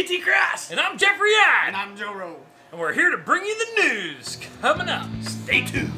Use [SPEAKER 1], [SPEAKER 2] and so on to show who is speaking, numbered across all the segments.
[SPEAKER 1] GT Cross.
[SPEAKER 2] And I'm Jeffrey I.
[SPEAKER 1] And I'm Joe Roh.
[SPEAKER 2] And we're here to bring you the news coming up.
[SPEAKER 1] Stay tuned.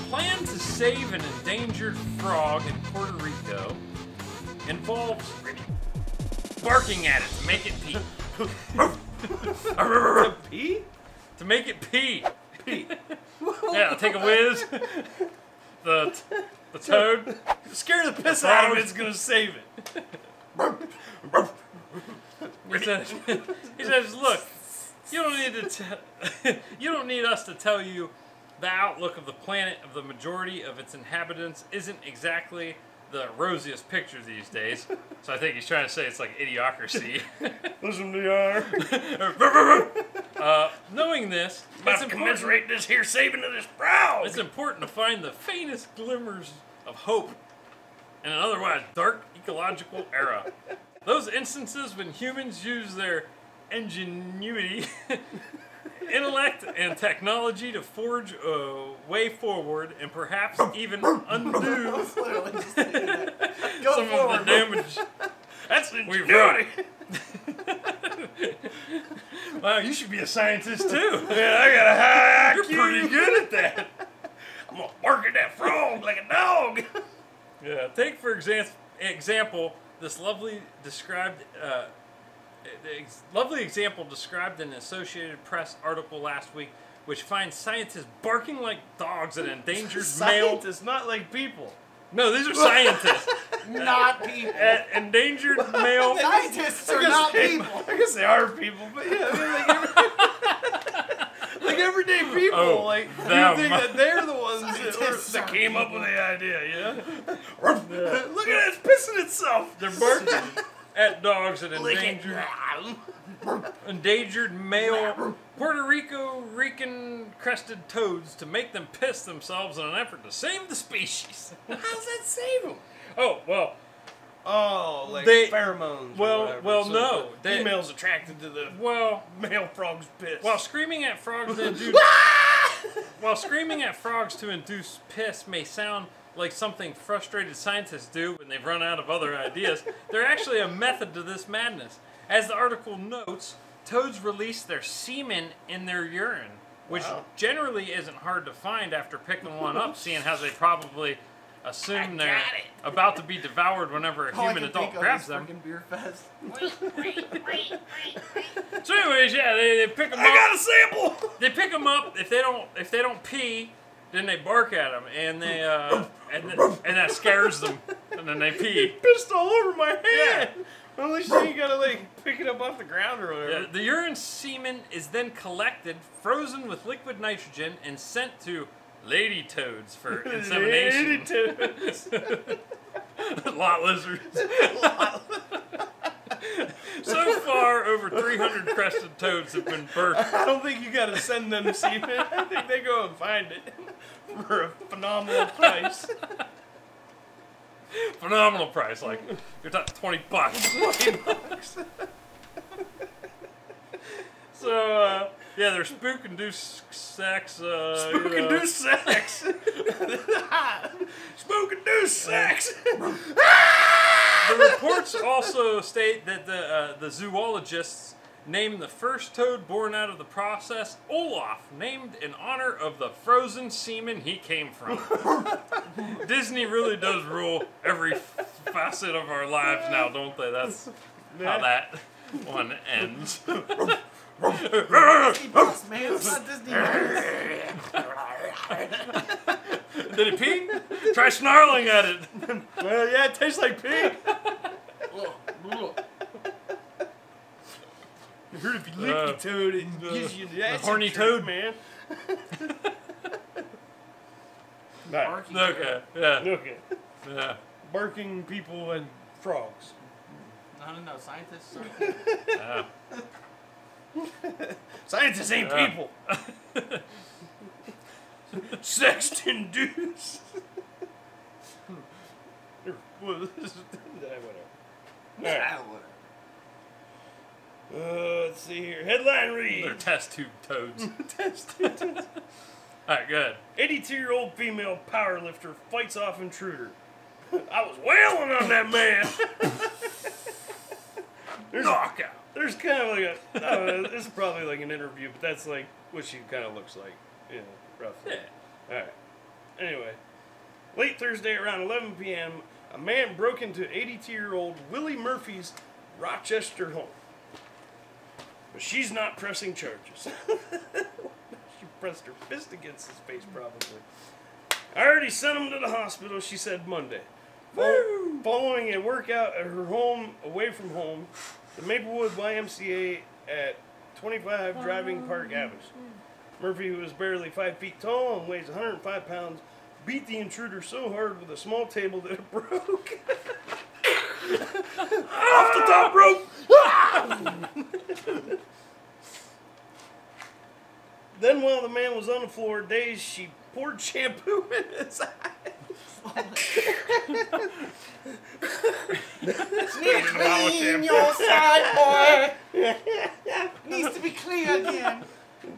[SPEAKER 2] Plan to save an endangered frog in Puerto Rico involves barking at it to make it pee.
[SPEAKER 1] To pee?
[SPEAKER 2] To make it pee.
[SPEAKER 1] Pee.
[SPEAKER 2] Yeah, I'll take a whiz. The toad.
[SPEAKER 1] Scare the piss out of it, it's gonna save it.
[SPEAKER 2] He says, look, you don't need us to tell you the outlook of the planet of the majority of its inhabitants isn't exactly the rosiest picture these days. So I think he's trying to say it's like idiocracy.
[SPEAKER 1] Listen to your.
[SPEAKER 2] Knowing this,
[SPEAKER 1] About to commensurate this here saving of this frog.
[SPEAKER 2] it's important to find the faintest glimmers of hope in an otherwise dark ecological era. Those instances when humans use their ingenuity, intellect, and technology to forge a way forward and perhaps even undo some of the damage
[SPEAKER 1] That's
[SPEAKER 2] we've wrought.
[SPEAKER 1] ingenuity.
[SPEAKER 2] Wow, you should be a scientist too.
[SPEAKER 1] Man, I got a high
[SPEAKER 2] You're
[SPEAKER 1] IQ.
[SPEAKER 2] pretty good at that.
[SPEAKER 1] I'm gonna bark at that frog like a dog.
[SPEAKER 2] Yeah, take for example this lovely example described in an Associated Press article last week, which finds scientists barking like dogs at endangered male.
[SPEAKER 1] Scientists, not like people.
[SPEAKER 2] No, these are scientists.
[SPEAKER 3] Not people.
[SPEAKER 2] At endangered male.
[SPEAKER 3] Scientists are not people.
[SPEAKER 1] I guess they are people, but yeah, I mean, like everyday people.
[SPEAKER 2] Oh,
[SPEAKER 1] like
[SPEAKER 2] them.
[SPEAKER 1] you think that they're the ones
[SPEAKER 3] Scientists
[SPEAKER 1] that
[SPEAKER 3] are
[SPEAKER 1] came up
[SPEAKER 3] people.
[SPEAKER 1] with the idea, yeah? Look at it, it's pissing itself.
[SPEAKER 2] They're barking at dogs at endangered male Puerto Rican crested toads to make them piss themselves in an effort to save the species.
[SPEAKER 1] How's that save them?
[SPEAKER 2] Oh, well,
[SPEAKER 1] Oh, like
[SPEAKER 2] They-
[SPEAKER 1] pheromones.
[SPEAKER 2] well,
[SPEAKER 1] or whatever.
[SPEAKER 2] well,
[SPEAKER 1] So
[SPEAKER 2] no,
[SPEAKER 1] the
[SPEAKER 2] they-
[SPEAKER 1] female's attracted to the male frog's piss.
[SPEAKER 2] while screaming at frogs to induce piss may sound like something frustrated scientists do when they've run out of other ideas, there's actually a method to this madness. As the article notes, toads release their semen in their urine, which
[SPEAKER 1] Wow.
[SPEAKER 2] generally isn't hard to find after picking one up, seeing how they probably assume they're
[SPEAKER 1] got it.
[SPEAKER 2] about to be devoured whenever a
[SPEAKER 3] All I
[SPEAKER 2] human
[SPEAKER 3] can
[SPEAKER 2] adult
[SPEAKER 3] think of
[SPEAKER 2] grabs
[SPEAKER 3] is
[SPEAKER 2] them.
[SPEAKER 3] freaking beer fest.
[SPEAKER 2] So anyways, yeah, they pick them
[SPEAKER 1] I
[SPEAKER 2] up.
[SPEAKER 1] got a sample.
[SPEAKER 2] They pick them up. If they don't pee, then they bark at them, and they and that scares them, and then they pee.
[SPEAKER 1] Pissed all over my hand.
[SPEAKER 2] Yeah.
[SPEAKER 1] Well, at least you gotta like pick it up off the ground or whatever.
[SPEAKER 2] Yeah, the urine semen is then collected, frozen with liquid nitrogen, and sent to lady toads for insemination.
[SPEAKER 1] Toads.
[SPEAKER 2] Lot lizards. So far, over 300 crested toads have been birthed.
[SPEAKER 1] I don't think you gotta send them semen. I think they go and find it for a phenomenal price.
[SPEAKER 2] Phenomenal price, like you're talking $20. So yeah, they're spook-induced sex.
[SPEAKER 1] Spook-induced sex. Spook-induced sex.
[SPEAKER 2] The reports also state that the zoologists named the first toad born out of the process Olaf, named in honor of the frozen semen he came from. Disney really does rule every facet of our lives now, don't they? That's how that one ends.
[SPEAKER 3] Disney Plus, man. It's not Disney Plus.
[SPEAKER 2] Did it pee? Try snarling at it.
[SPEAKER 1] Well, yeah, it tastes like pee. You heard if you lick the toad, it gives you the
[SPEAKER 2] horny toad.
[SPEAKER 1] man.
[SPEAKER 3] Barking.
[SPEAKER 2] Okay, yeah,
[SPEAKER 1] Okay.
[SPEAKER 2] yeah.
[SPEAKER 1] Barking people and frogs.
[SPEAKER 3] No. Scientists are
[SPEAKER 2] Yeah.
[SPEAKER 1] Scientists ain't
[SPEAKER 2] Yeah.
[SPEAKER 1] people. Sex induced. Whatever.
[SPEAKER 3] Yeah,
[SPEAKER 1] Let's see here. Headline
[SPEAKER 2] They're
[SPEAKER 1] read.
[SPEAKER 2] test tube toads. Alright, good.
[SPEAKER 1] 82-year-old female powerlifter fights off intruder. I was wailing on that man.
[SPEAKER 2] Knockout.
[SPEAKER 1] There's kind of like I don't know, this is probably like an interview, but that's like what she kind of looks like, roughly.
[SPEAKER 2] Yeah.
[SPEAKER 1] All right. Anyway, late Thursday around 11 p.m., a man broke into 82-year-old Willie Murphy's Rochester home. But she's not pressing charges. She pressed her fist against his face, probably. I already sent him to the hospital, she said Monday. Following a workout at her home, away from home, the Maplewood YMCA at 25 Driving Park Avenue. Murphy, who is barely 5 feet tall and weighs 105 pounds, beat the intruder so hard with a small table that it broke. Off the top rope! Then, while the man was on the floor, dazed, she poured shampoo in his eyes.
[SPEAKER 3] Clean your side, boy. Needs to be clean again.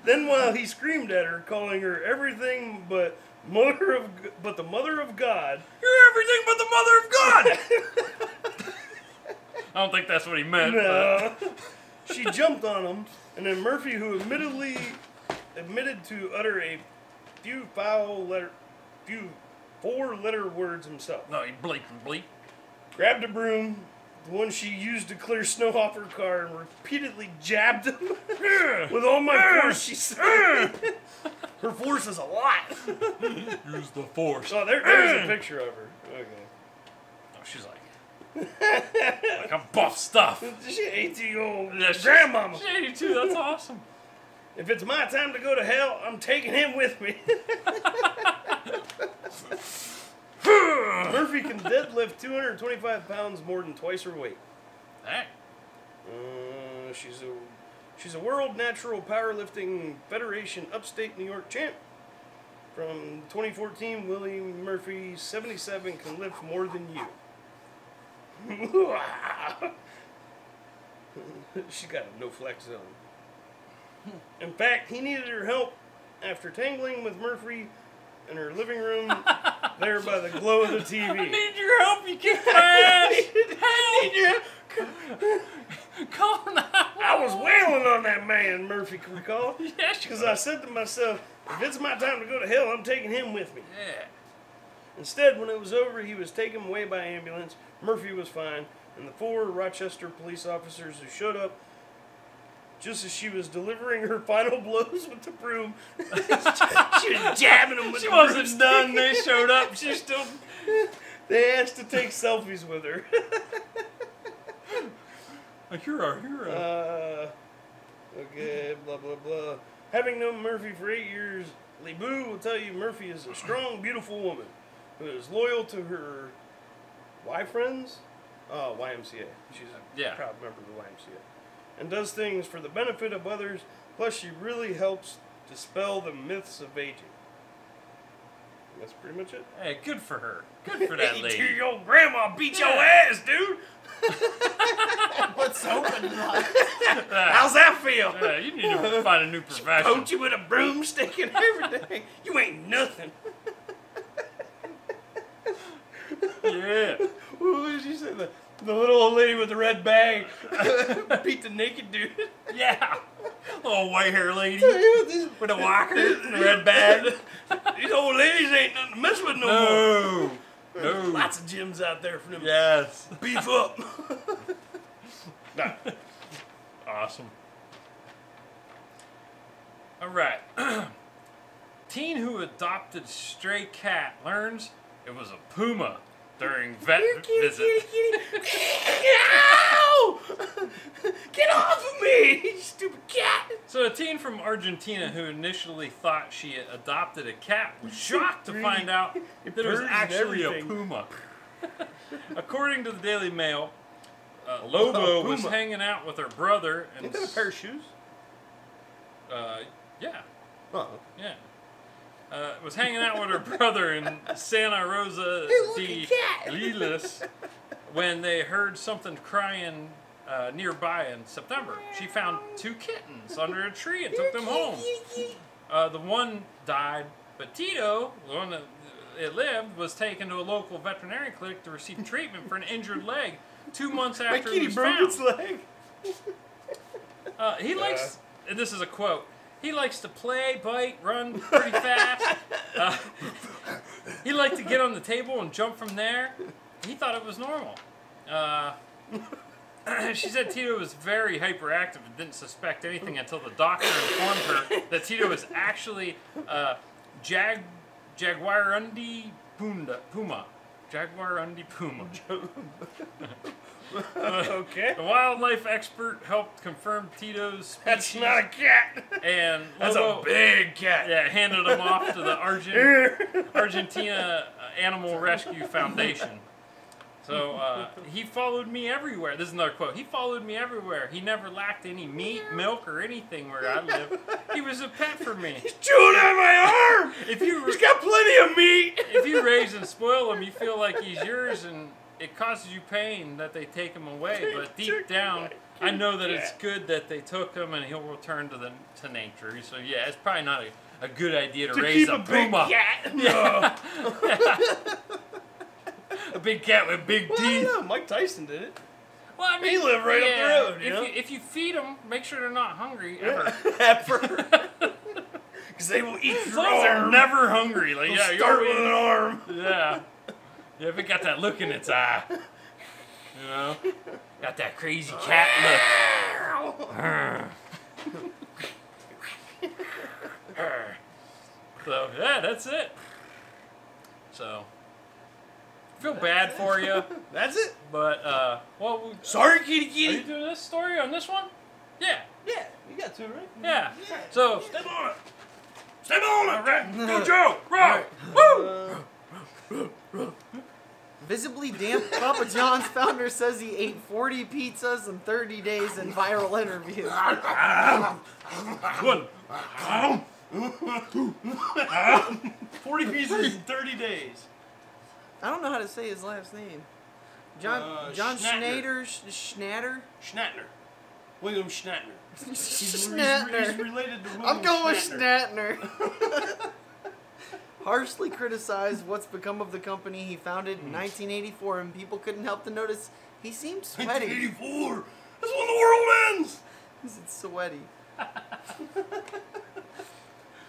[SPEAKER 1] Then, while he screamed at her, calling her everything but the mother of God.
[SPEAKER 2] You're everything but the mother of God! I don't think that's what he meant.
[SPEAKER 1] No. She jumped on him, and then Murphy, who admitted to utter a few four-letter words himself,
[SPEAKER 2] No, he bleeped and bleep.
[SPEAKER 1] grabbed a broom, the one she used to clear snow off her car, and repeatedly jabbed him with all my force, she said. Her force is a lot.
[SPEAKER 2] Use the force.
[SPEAKER 1] So there's a picture of her. Okay.
[SPEAKER 2] Oh, she's like I'm buff stuff.
[SPEAKER 1] She 18-year-old
[SPEAKER 2] Yeah, she's-
[SPEAKER 1] grandmama.
[SPEAKER 2] She's 82, that's awesome.
[SPEAKER 1] If it's my time to go to hell, I'm taking him with me. Murphy can deadlift 225 pounds, more than twice her weight.
[SPEAKER 2] Dang.
[SPEAKER 1] She's a World Natural Powerlifting Federation upstate New York champ. From 2014, Willie Murphy, 77, can lift more than you. She got a no flex zone. In fact, he needed her help after tangling with Murphy in her living room there by the glow of the TV.
[SPEAKER 2] I need your help, you kick my ass. Call now.
[SPEAKER 1] I was wailing on that man, Murphy recalled.
[SPEAKER 2] Yes,
[SPEAKER 1] Because I said to myself, if it's my time to go to hell, I'm taking him with me.
[SPEAKER 2] Yeah.
[SPEAKER 1] Instead, when it was over, he was taken away by ambulance. Murphy was fine, and the 4 Rochester police officers who showed up just as she was delivering her final blows with the broom. She was jabbing him with
[SPEAKER 2] She
[SPEAKER 1] the
[SPEAKER 2] wasn't
[SPEAKER 1] broomstick.
[SPEAKER 2] done. They showed up. She's still.
[SPEAKER 1] They asked to take selfies with her.
[SPEAKER 2] A hero, hero.
[SPEAKER 1] Okay, blah, blah, blah. Having known Murphy for 8 years, Lee Boo will tell you Murphy is a strong, beautiful woman who is loyal to her friends? Oh, YMCA. She's a proud member of the YMCA. And does things for the benefit of others. Plus, she really helps dispel the myths of aging. That's pretty much it.
[SPEAKER 2] Hey, good for her. Good for that lady.
[SPEAKER 1] Your grandma beat your ass, dude.
[SPEAKER 3] What's open?
[SPEAKER 1] How's that feel?
[SPEAKER 2] Yeah, you need to find a new profession.
[SPEAKER 1] Poach you with a broomstick and everything. You ain't nothing.
[SPEAKER 2] Yeah.
[SPEAKER 1] What did she say? The little old lady with the red bag beat the naked dude.
[SPEAKER 2] Yeah. Little white hair lady with a walker and a red bag.
[SPEAKER 1] These old ladies ain't nothing to mess with no more.
[SPEAKER 2] No.
[SPEAKER 1] There's lots of gyms out there for them.
[SPEAKER 2] Yes.
[SPEAKER 1] Beef up. Nah.
[SPEAKER 2] Awesome. All right. Teen who adopted stray cat learns it was a puma during vet visit.
[SPEAKER 1] Ow! Get off of me, you stupid cat!
[SPEAKER 2] So a teen from Argentina who initially thought she had adopted a cat was shocked to find out that it was
[SPEAKER 1] purrs
[SPEAKER 2] actually a
[SPEAKER 1] everything.
[SPEAKER 2] puma. According to the Daily Mail, Lobo was
[SPEAKER 1] Puma.
[SPEAKER 2] hanging out with her brother and
[SPEAKER 1] Ain't that a pair of shoes?
[SPEAKER 2] yeah.
[SPEAKER 1] Oh.
[SPEAKER 2] Yeah. Was hanging out with her brother in Santa Rosa de Lilas when they heard something crying nearby in September. She found 2 kittens under a tree and took them home. The one died, but Tito, the one that it lived was taken to a local veterinary clinic to receive treatment for an injured leg 2 months
[SPEAKER 1] My
[SPEAKER 2] after it
[SPEAKER 1] kitty
[SPEAKER 2] was
[SPEAKER 1] broke
[SPEAKER 2] found.
[SPEAKER 1] its leg.
[SPEAKER 2] He likes, and this is a quote, he likes to play, bite, run pretty fast. He liked to get on the table and jump from there. He thought it was normal. She said Tito was very hyperactive and didn't suspect anything until the doctor informed her that Tito was actually Jaguarundi Puma. Jaguarundi Puma.
[SPEAKER 1] Okay.
[SPEAKER 2] The wildlife expert helped confirm Tito's species.
[SPEAKER 1] That's not a cat.
[SPEAKER 2] And
[SPEAKER 1] That's
[SPEAKER 2] Lobo,
[SPEAKER 1] a big cat.
[SPEAKER 2] yeah, handed him off to the Argentina Animal Rescue Foundation. So he followed me everywhere. This is another quote. He followed me everywhere. He never lacked any meat, milk, or anything where I live. He was a pet for me.
[SPEAKER 1] He's chewing on my arm. He's got plenty of meat.
[SPEAKER 2] If you raise and spoil him, you feel like he's yours, and it causes you pain that they take him away. But deep down, I know that it's good that they took him, and he'll return to nature. So yeah, it's probably not a good idea to raise
[SPEAKER 1] keep
[SPEAKER 2] a puma.
[SPEAKER 1] big cat.
[SPEAKER 2] Yeah. A big cat with big teeth.
[SPEAKER 1] Well, Mike Tyson did it.
[SPEAKER 2] Well, I mean,
[SPEAKER 1] He lived right up the road, you know?
[SPEAKER 2] If you feed them, make sure they're not hungry ever.
[SPEAKER 1] Because they will eat
[SPEAKER 2] As
[SPEAKER 1] your
[SPEAKER 2] long as they're
[SPEAKER 1] arm.
[SPEAKER 2] never hungry. Like,
[SPEAKER 1] They'll
[SPEAKER 2] yeah, you
[SPEAKER 1] start with
[SPEAKER 2] already,
[SPEAKER 1] an arm.
[SPEAKER 2] yeah. Yeah, if it got that look in its eye. You know? Got that crazy cat look. So, yeah, that's it. So, feel bad for you,
[SPEAKER 1] That's it.
[SPEAKER 2] but,
[SPEAKER 1] Sorry, kitty
[SPEAKER 2] are you
[SPEAKER 1] kitty.
[SPEAKER 2] doing this story on this one? Yeah.
[SPEAKER 1] Yeah, you got two, right?
[SPEAKER 2] Yeah. So,
[SPEAKER 1] Step on it. Step on it.
[SPEAKER 2] right. Go Joe! Roh! Woo!
[SPEAKER 3] Visibly damp Papa John's founder says he ate 40 pizzas in 30 days in viral interview.
[SPEAKER 2] Good.
[SPEAKER 1] 40 pieces in 30 days.
[SPEAKER 3] I don't know how to say his last name. John
[SPEAKER 1] Schnatter.
[SPEAKER 3] Schnatter?
[SPEAKER 1] Schnatter. William Schnatter. He's
[SPEAKER 3] Schnatter.
[SPEAKER 1] related to William
[SPEAKER 3] I'm going with
[SPEAKER 1] Schnatter.
[SPEAKER 3] Schnatter. Harshly criticized what's become of the company he founded in 1984, and people couldn't help to notice he seemed sweaty.
[SPEAKER 1] 1984. That's when the world ends.
[SPEAKER 3] It's sweaty.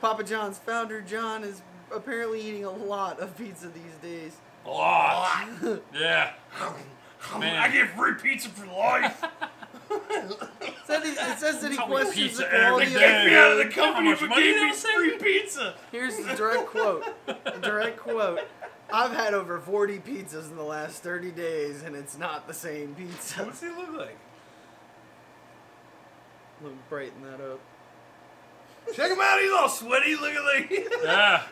[SPEAKER 3] Papa John's founder John is apparently eating a lot of pizza these days.
[SPEAKER 2] A lot. Yeah. Man.
[SPEAKER 1] I get free pizza for life.
[SPEAKER 3] It says that he
[SPEAKER 2] I'll eat
[SPEAKER 3] questions
[SPEAKER 2] pizza
[SPEAKER 3] the quality
[SPEAKER 2] every
[SPEAKER 3] of
[SPEAKER 2] day.
[SPEAKER 1] Get me out of the
[SPEAKER 2] How
[SPEAKER 1] company
[SPEAKER 2] much
[SPEAKER 1] but
[SPEAKER 2] money
[SPEAKER 1] gave
[SPEAKER 2] did
[SPEAKER 1] me
[SPEAKER 2] I say?
[SPEAKER 1] free pizza.
[SPEAKER 3] Here's the direct quote. A direct quote. I've had over 40 pizzas in the last 30 days, and it's not the same pizza.
[SPEAKER 1] What's he look like?
[SPEAKER 3] Let me brighten that up.
[SPEAKER 1] Check him out. He's all sweaty. Look at like.
[SPEAKER 2] Yeah.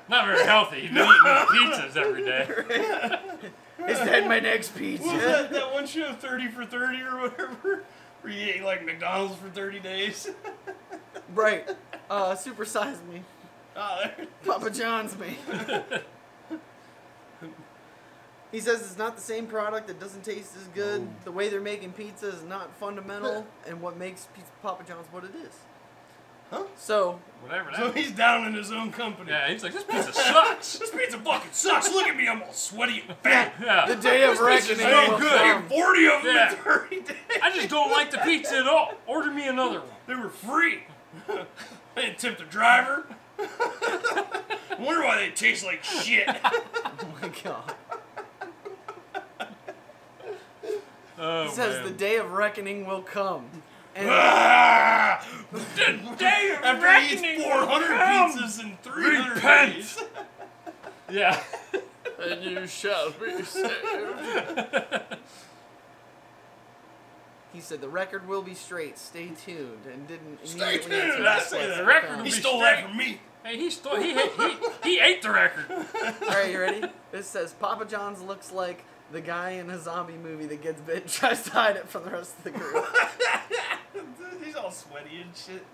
[SPEAKER 2] Not very healthy. He's been eating those pizzas every day.
[SPEAKER 3] Is that my next pizza?
[SPEAKER 1] What was that one show, 30 for 30 or whatever? Where you ate like McDonald's for 30 days?
[SPEAKER 3] Right. Super Size Me.
[SPEAKER 1] There.
[SPEAKER 3] Papa John's me. He says it's not the same product. It doesn't taste as good. The way they're making pizza is not fundamental, and what makes Papa John's what it is.
[SPEAKER 1] Huh?
[SPEAKER 3] So,
[SPEAKER 2] Whatever.
[SPEAKER 1] So
[SPEAKER 2] That
[SPEAKER 1] he's down in his own company.
[SPEAKER 2] yeah, he's like, this pizza sucks.
[SPEAKER 1] This pizza fucking sucks. Look at me. I'm all sweaty and fat.
[SPEAKER 2] Yeah.
[SPEAKER 3] the day of reckoning
[SPEAKER 1] This is no
[SPEAKER 3] will
[SPEAKER 1] good. I
[SPEAKER 3] come.
[SPEAKER 1] ate 40 of them
[SPEAKER 2] Yeah.
[SPEAKER 1] in 30 days.
[SPEAKER 2] I just don't like the pizza at all. Order me another one.
[SPEAKER 1] They were free. I didn't tip the driver. I wonder why they taste like shit.
[SPEAKER 3] Oh my God.
[SPEAKER 2] Oh,
[SPEAKER 3] He says
[SPEAKER 2] man.
[SPEAKER 3] the day of reckoning will come. And
[SPEAKER 1] Ah!
[SPEAKER 2] The day of
[SPEAKER 1] After he eats
[SPEAKER 2] reckoning
[SPEAKER 1] 400
[SPEAKER 2] will come.
[SPEAKER 1] pizzas in 300
[SPEAKER 2] Repent.
[SPEAKER 1] days.
[SPEAKER 2] Yeah.
[SPEAKER 3] and you shall be saved. He said the record will be straight. Stay tuned, and didn't
[SPEAKER 1] Stay
[SPEAKER 3] immediately
[SPEAKER 1] tuned,
[SPEAKER 3] answer
[SPEAKER 1] I
[SPEAKER 3] this
[SPEAKER 1] say
[SPEAKER 3] question.
[SPEAKER 1] that.
[SPEAKER 2] record will
[SPEAKER 1] He
[SPEAKER 2] be
[SPEAKER 1] stole
[SPEAKER 2] straight.
[SPEAKER 1] that from me.
[SPEAKER 2] Hey, he ate the record.
[SPEAKER 3] All right, you ready? This says Papa John's looks like the guy in a zombie movie that gets bit and tries to hide it from the rest of the group.
[SPEAKER 1] He's all sweaty and shit.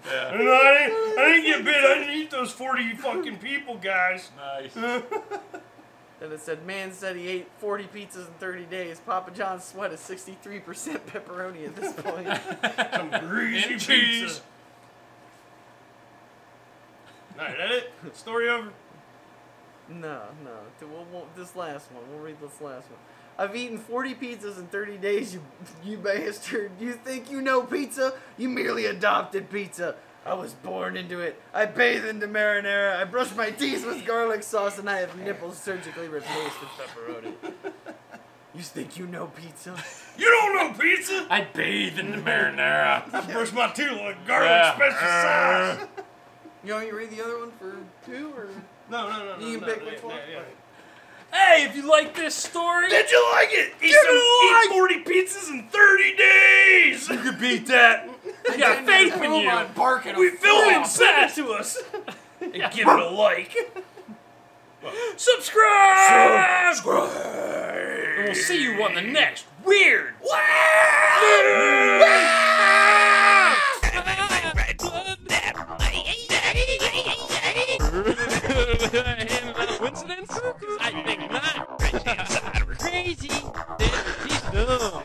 [SPEAKER 2] Yeah.
[SPEAKER 1] No, I didn't get bit. I didn't eat those 40 fucking people, guys.
[SPEAKER 2] Nice.
[SPEAKER 3] And it said, man said he ate 40 pizzas in 30 days. Papa John's sweat is 63% pepperoni at this point.
[SPEAKER 1] Some greasy
[SPEAKER 2] And cheese.
[SPEAKER 1] pizza. Alright, that it? Story over?
[SPEAKER 3] No. This last one. We'll read this last one. I've eaten 40 pizzas in 30 days, you bastard. You think you know pizza? You merely adopted pizza. I was born into it. I bathe into marinara. I brush my teeth with garlic sauce, and I have nipples surgically replaced with pepperoni. You think you know pizza?
[SPEAKER 1] You don't know pizza?
[SPEAKER 2] I bathe in the marinara.
[SPEAKER 1] I brush my teeth with garlic special sauce.
[SPEAKER 3] You want me to read the other one for 2 or?
[SPEAKER 1] No.
[SPEAKER 3] You can pick which one.
[SPEAKER 1] Yeah.
[SPEAKER 2] Hey, if you like this story,
[SPEAKER 1] Did you like it? Eat 40 pizzas in 30 days.
[SPEAKER 2] you could beat that. We got faith in you.
[SPEAKER 1] We film it, send it to us, and give it a like.
[SPEAKER 2] Subscribe.
[SPEAKER 1] Subscribe.
[SPEAKER 2] And we'll see you on the next weird.
[SPEAKER 4] Coincidence? I think not. Crazy. He's dumb.